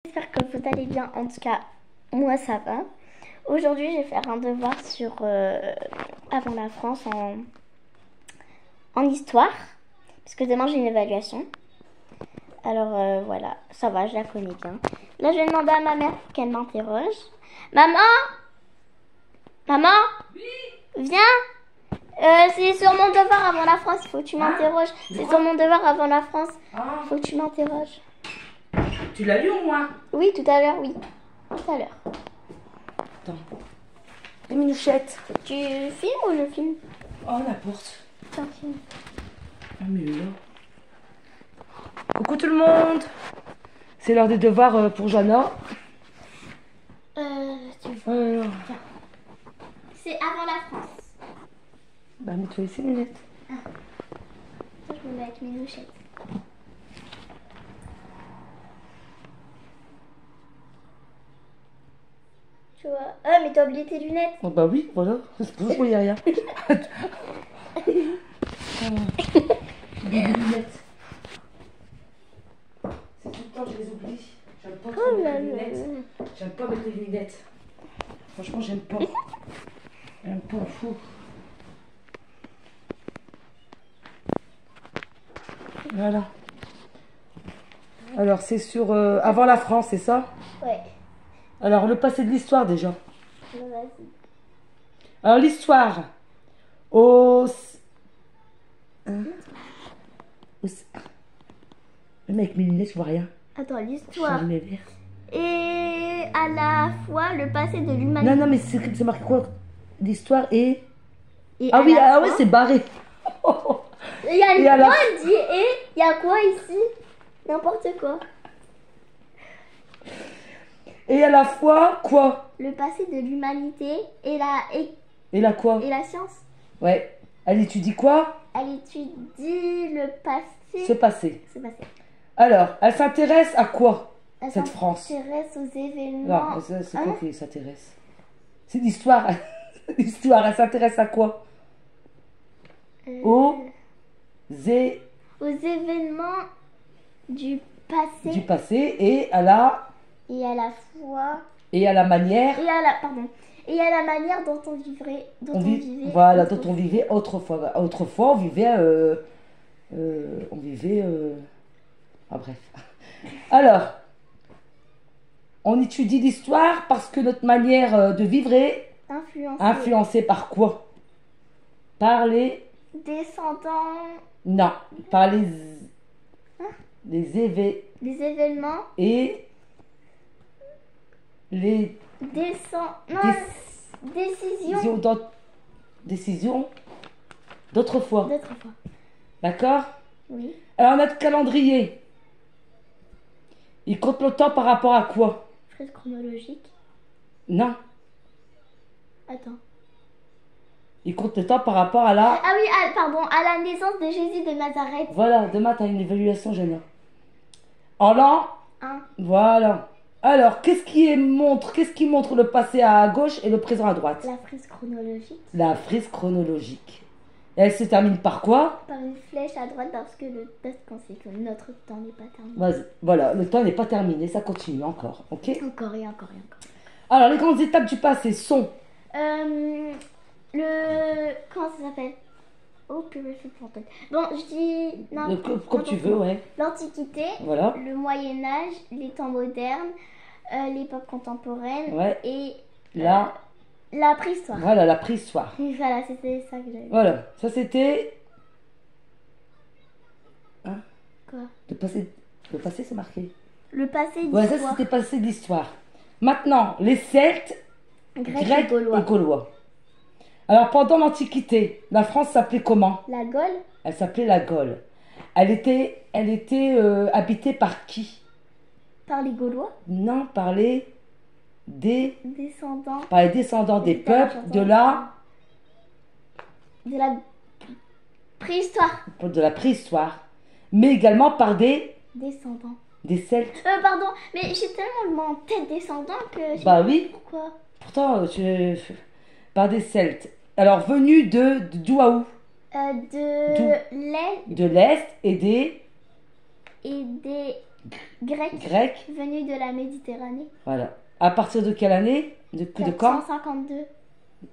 J'espère que vous allez bien. En tout cas, moi ça va. Aujourd'hui, je vais faire un devoir sur avant la France en histoire. Parce que demain, j'ai une évaluation. Alors voilà, ça va, je la connais bien. Là, je vais demander à ma mère pour qu'elle m'interroge. Maman? Maman? Oui. Viens. C'est sur mon devoir avant la France, il faut que tu m'interroges. C'est sur mon devoir avant la France, il faut que tu m'interroges. Tu l'as lu au moins? Oui, tout à l'heure, oui. Tout à l'heure. Attends. Les minouchettes. Tu filmes ou je filme? Oh, n'importe. Tiens, filme. Ah, mais là. Coucou tout le monde. C'est l'heure des devoirs pour Jana. Tu vois. Alors. C'est avant la France. Bah, mets-toi ici, lunettes. Ah. Ça, je me mets avec mes louchettes. Tu vois. Ah, mais t'as oublié tes lunettes. Oh, bah oui, voilà. C'est pour ça que je voyais rien. Des lunettes. C'est tout le temps, je les oublie. J'aime pas trop mettre les lunettes. J'aime pas mettre les lunettes. Franchement, j'aime pas. J'aime pas, fou. Voilà. Alors, c'est sur avant la France, c'est ça? Ouais. Alors, le passé de l'histoire déjà. Vas-y. Alors, l'histoire. Au... Hein? Le mec, mes lunettes, je vois rien. Attends, l'histoire. Je mes verres. Et à la fois le passé de l'humanité. Non, mais c'est marqué quoi? L'histoire et... Et Ah à oui, la ah ouais, fois- c'est barré. Il y a Et une à la- fois, elle dit et il y a quoi ici? N'importe quoi. Et à la fois, quoi? Le passé de l'humanité et Et la quoi? la science. Ouais. Elle étudie quoi? Elle étudie le passé. Ce passé. C'est passé. Alors, elle s'intéresse à quoi? Elle Cette France. s'intéresse aux événements. Non, c'est Hein? quoi qui s'intéresse? C'est l'histoire. L'histoire, elle s'intéresse à quoi? Aux Aux événements du passé. du passé et à la Et à la fois. et à la manière Et à la. Pardon. Et à la manière dont on vivrait. voilà, dont on vivait autrefois. Autrefois, on vivait ah, bref. Alors, on étudie l'histoire parce que notre manière de vivre est influencée par quoi? Par les Descendants. non, par les Des événements. et les Non. Décisions. décisions d'autrefois. D'autres fois. D'accord? Oui. Alors, notre calendrier, il compte le temps par rapport à quoi? Frise chronologique. Non, Attends. il compte le temps par rapport à la... Ah oui, pardon. À la naissance de Jésus de Nazareth. Voilà, demain, tu as une évaluation, Jana. En l'an, Hein. voilà. Alors, qu'est-ce qui montre le passé à gauche et le présent à droite? La frise chronologique. La frise chronologique. Et elle se termine par quoi? Par une flèche à droite parce que le test sait que notre temps n'est pas terminé. Vas-y, voilà, le temps n'est pas terminé, ça continue encore, ok? Encore et encore et encore. Alors, les grandes étapes du passé sont... Comment ça s'appelle? Oh, purée, je suis pour tête. Bon, je dis. Non, Comme tu veux, ouais. L'Antiquité, Voilà. le Moyen-Âge, les temps modernes, l'époque contemporaine Ouais. et Là, la préhistoire. voilà, la préhistoire. Oui, voilà, c'était ça que j'avais. Voilà, ça c'était... Hein? Quoi? Le passé c'est marqué. Le passé Ouais, ça d'histoire. c'était passé d'histoire. Maintenant, les Celtes, Grecs Grec et et Gaulois. Alors pendant l'Antiquité, la France s'appelait comment? La Gaule, Elle s'appelait la Gaule. Elle était habitée par qui? par les Gaulois, Non, par les descendants descendants des peuples de la préhistoire. préhistoire, mais également par des Descendants. Celtes. Pardon, mais j'ai tellement le mot en tête descendant que je sais Bah pas oui. pourquoi. Pourtant, par des Celtes. Alors, venus d'où à où? De l'Est De l'Est et des... et des Grec. Venu de la Méditerranée. Voilà. À partir de quelle année? De quand? 452.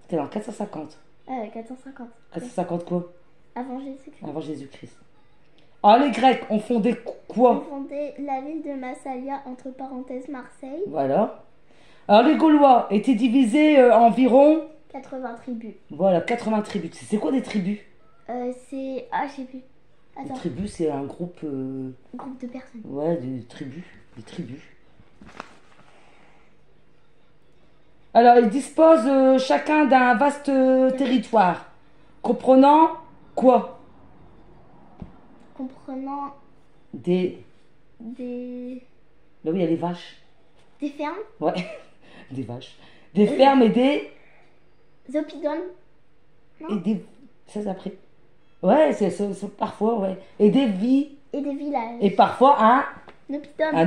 C'était en 450. 450. 450 quoi? Avant Jésus-Christ. Avant Jésus-Christ. Alors les Grecs ont fondé quoi? Ont fondé la ville de Massalia, entre parenthèses Marseille. Voilà. Alors les Gaulois étaient divisés environ 80 tribus. Voilà, 80 tribus. C'est quoi des tribus? C'est... Ah, je sais plus. Attends. Les tribus, c'est un groupe... Groupe de personnes. Ouais, des tribus. Des tribus. Alors, ils disposent chacun d'un vaste territoire. Comprenant quoi? Comprenant... Ben oui, il y a les vaches. Des fermes? Ouais, des vaches. Des fermes et des... Oppidums. Et des... Ça, c'est après. Ouais, c'est parfois, ouais. Et des vies. Et des villages. Et parfois un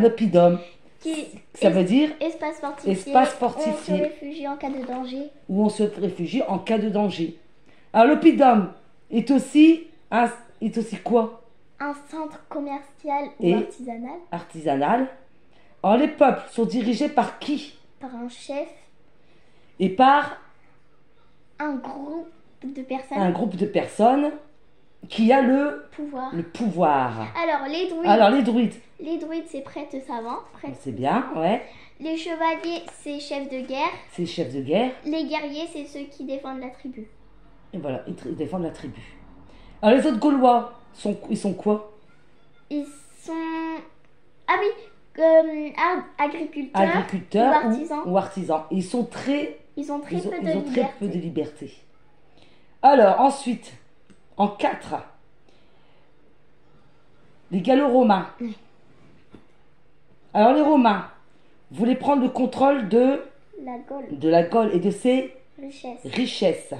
oppidum. Ça veut dire espace fortifié. Espace fortifié. Où on se réfugie en cas de danger. Où on se réfugie en cas de danger. Alors l'oppidum est aussi quoi? Un centre commercial ou artisanal. Artisanal. Alors les peuples sont dirigés par qui? Par un chef. Et par un groupe de personnes. Un groupe de personnes qui a le pouvoir. Alors les druides. Les druides, c'est prêtres savants. C'est bien, ouais. Les chevaliers, c'est chefs de guerre. C'est chefs de guerre. Les guerriers, c'est ceux qui défendent la tribu. Et voilà, ils défendent la tribu. Alors les autres Gaulois, ils sont quoi? Ils sont... Ah oui, agriculteurs ou artisans. Ils ont très peu de liberté. Alors, ensuite, en 4, les Gallo-Romains. Oui. Alors, les Romains voulaient prendre le contrôle de la Gaule et de ses richesses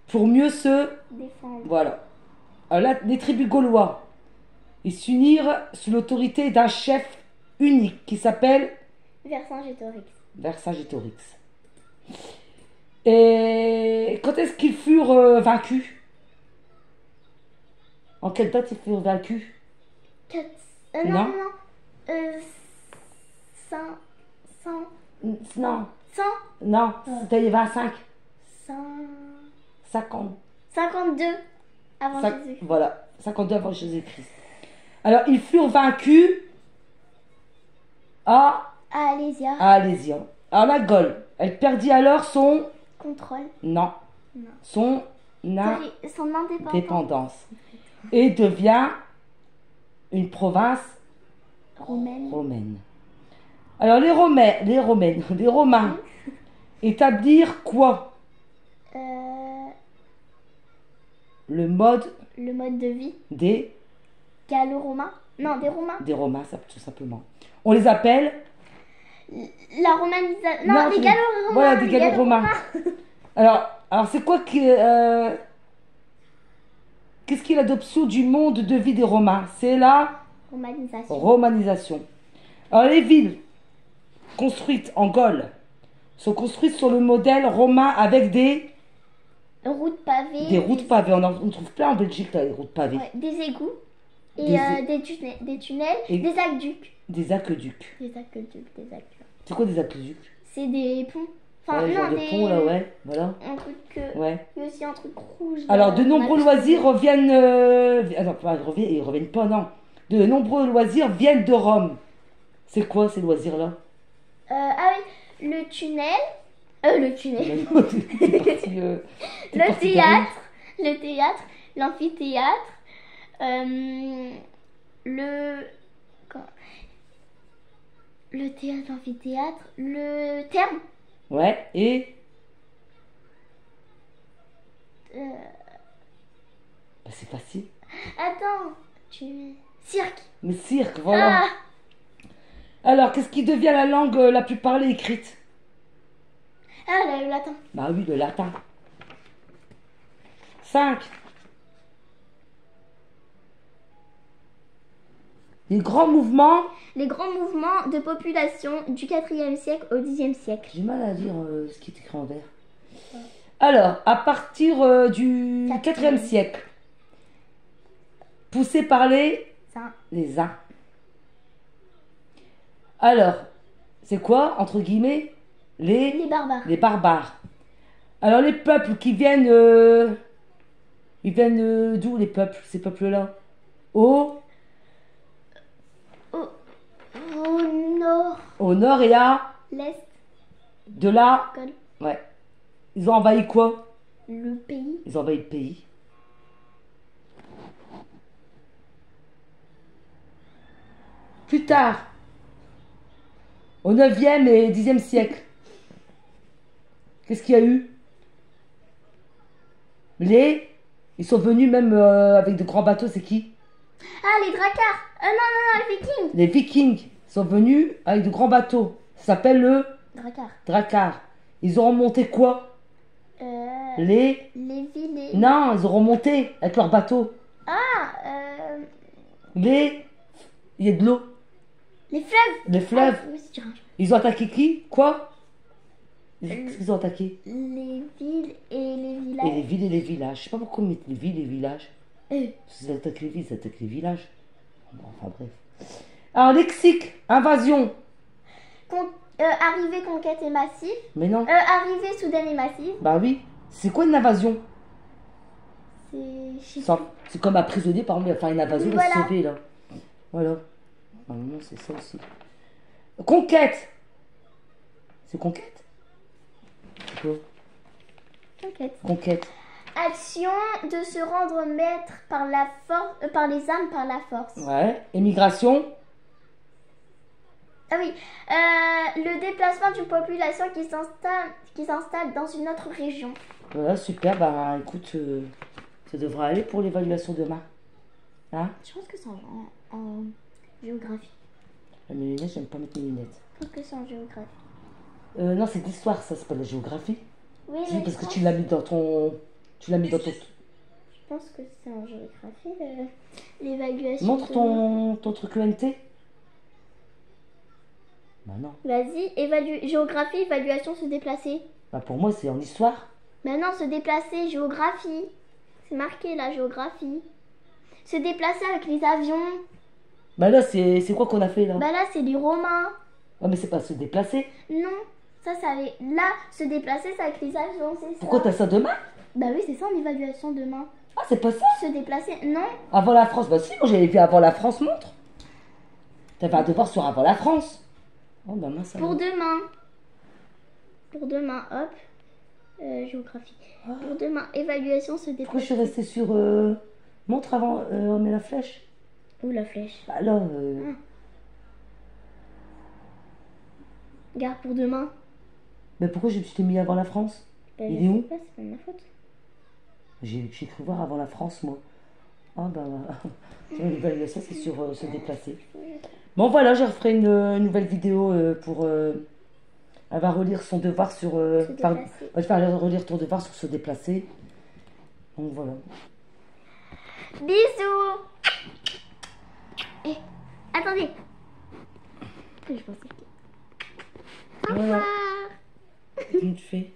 pour mieux se défendre. Voilà. Alors là, les tribus gaulois, ils s'unirent sous l'autorité d'un chef unique qui s'appelle Vercingétorix. Et quand est-ce qu'ils furent vaincus? En quelle date ils furent vaincus? Non. 100. Non, c'était 25. 52 avant Jésus-Christ. Voilà, 52 avant Jésus-Christ. Alors, ils furent vaincus à Alésia. Alors, la Gaule, elle perdit alors son... contrôle. Non. Son indépendance. Et devient une province romaine. Alors les Romains établirent quoi? Le mode de vie des Gallo-Romains. Non, des Romains. Des Romains, tout simplement. On les appelle la romanisation. Non, des Gallo-Romains. Voilà, des Gallo-Romains. Alors c'est quoi qu'est-ce qui est l'adoption du monde de vie des Romains? C'est la romanisation. Alors les villes construites en Gaule sont construites sur le modèle romain avec des routes pavées. Des routes pavées. On trouve plein en Belgique, là, les routes pavées. Ouais, des égouts. Et des tunnels. Et des aqueducs. Des aqueducs. C'est quoi des aqueducs? C'est des ponts. Enfin, ouais, genre de ponts, là, ouais. Voilà. Un truc... ouais. Il y a aussi un truc rouge. Alors, de nombreux loisirs reviennent... ils reviennent pas, non. De nombreux loisirs viennent de Rome. C'est quoi, ces loisirs-là? Ah oui, le tunnel... le théâtre, l'amphithéâtre, le théâtre, l'amphithéâtre, le therme. Ouais, et c'est facile. Attends, cirque. Le cirque, voilà. Ah. Alors, qu'est-ce qui devient la langue la plus parlée écrite? Ah, le latin. Bah oui, le latin. 5. Les grands mouvements de population du 4e siècle au 10e siècle. J'ai mal à lire ce qui est écrit en vert. Ouais. Alors, à partir du 4e siècle, poussés par les uns. Alors, c'est quoi, entre guillemets, Les barbares. les barbares. Alors, les peuples qui viennent... ils viennent d'où, les peuples, ces peuples-là? Au Au nord. Au nord et à... L'est. De là... Col. Ouais. Ils ont envahi quoi? Le pays. Ils ont envahi le pays. Plus tard, au 9e et 10e siècle, qu'est-ce qu'il y a eu? Ils sont venus même avec de grands bateaux, c'est qui? Ah, les dracars. Non, les vikings. Les Vikings sont venus avec de grands bateaux. Ça s'appelle le Dracars. Drakkar. Ils ont remonté quoi? Les villes. Non, ils ont remonté avec leurs bateaux. Il y a de l'eau. Les fleuves. Les fleuves. Ah, oui, c'est dur. Ils ont attaqué qui? Quoi? Qu'est-ce qu'ils ont attaqué? Les villes et les villages. Et les villes et les villages. Je sais pas pourquoi ils mettent les villes et les villages. Euh. Ils attaquent les villes, ils attaquent les villages. Bon, enfin bref. Alors, lexique, invasion. Arrivée, conquête et massif. Mais non. Arrivée soudaine et massive. Bah oui. C'est quoi une invasion? C'est... C'est comme un prisonnier, par exemple, il va faire une invasion, il va se Voilà. sauver, là. Voilà. Normalement, c'est ça aussi. Conquête. C'est conquête? C'est quoi? Conquête. Conquête. Action de se rendre maître par la force, par les armes, par la force. Ouais. Émigration. Ah oui. Le déplacement d'une population qui s'installe dans une autre région. Voilà, super. Bah écoute, ça devrait aller pour l'évaluation demain. Hein? Je pense que c'est en géographie. Mes lunettes, j'aime pas mettre mes lunettes. Je pense que c'est en géographie. Non, c'est de l'histoire, ça, c'est pas de la géographie. Oui, Si, mais parce je que pense- tu l'as mis dans ton. Tu l'as mis dans ton. Je pense que c'est en géographie, l'évaluation. Montre de- ton truc ENT. Bah non. Vas-y, géographie, évaluation, se déplacer. Bah pour moi, c'est en histoire. Maintenant, se déplacer, géographie. C'est marqué la géographie. Se déplacer avec les avions. Bah là, c'est quoi qu'on a fait là? Bah là, c'est les Romains. Ah, mais c'est pas se déplacer. Non, ça, là, se déplacer, c'est avec les avions, c'est ça. Pourquoi t'as ça demain? Bah oui, c'est ça en évaluation demain. Ah, c'est pas ça? Se déplacer, non. Avant la France. Bah si, moi j'avais vu avant la France, montre. T'avais un devoir sur avant la France. Oh bah mince. Pour alors. demain. Pour demain, hop. Géographie. Pour demain, évaluation, se Pourquoi je déplacer. suis restée sur. Montre avant, on met la flèche. Où la flèche? Bah là. Garde pour demain. Mais pourquoi je t'ai mis avant la France? Bah, Il je est sais où? pas, c'est pas de ma faute. J'ai cru voir avant la France, moi. Ah bah. L'évaluation, c'est sur se déplacer. Bon voilà, je referai une nouvelle vidéo pour. Elle va relire son devoir sur. Se déplacer. Je vais relire ton devoir sur se déplacer. Donc voilà. Bisous. Attendez. Je pensais que... Au Voilà. revoir. Qu'est-ce que tu fais?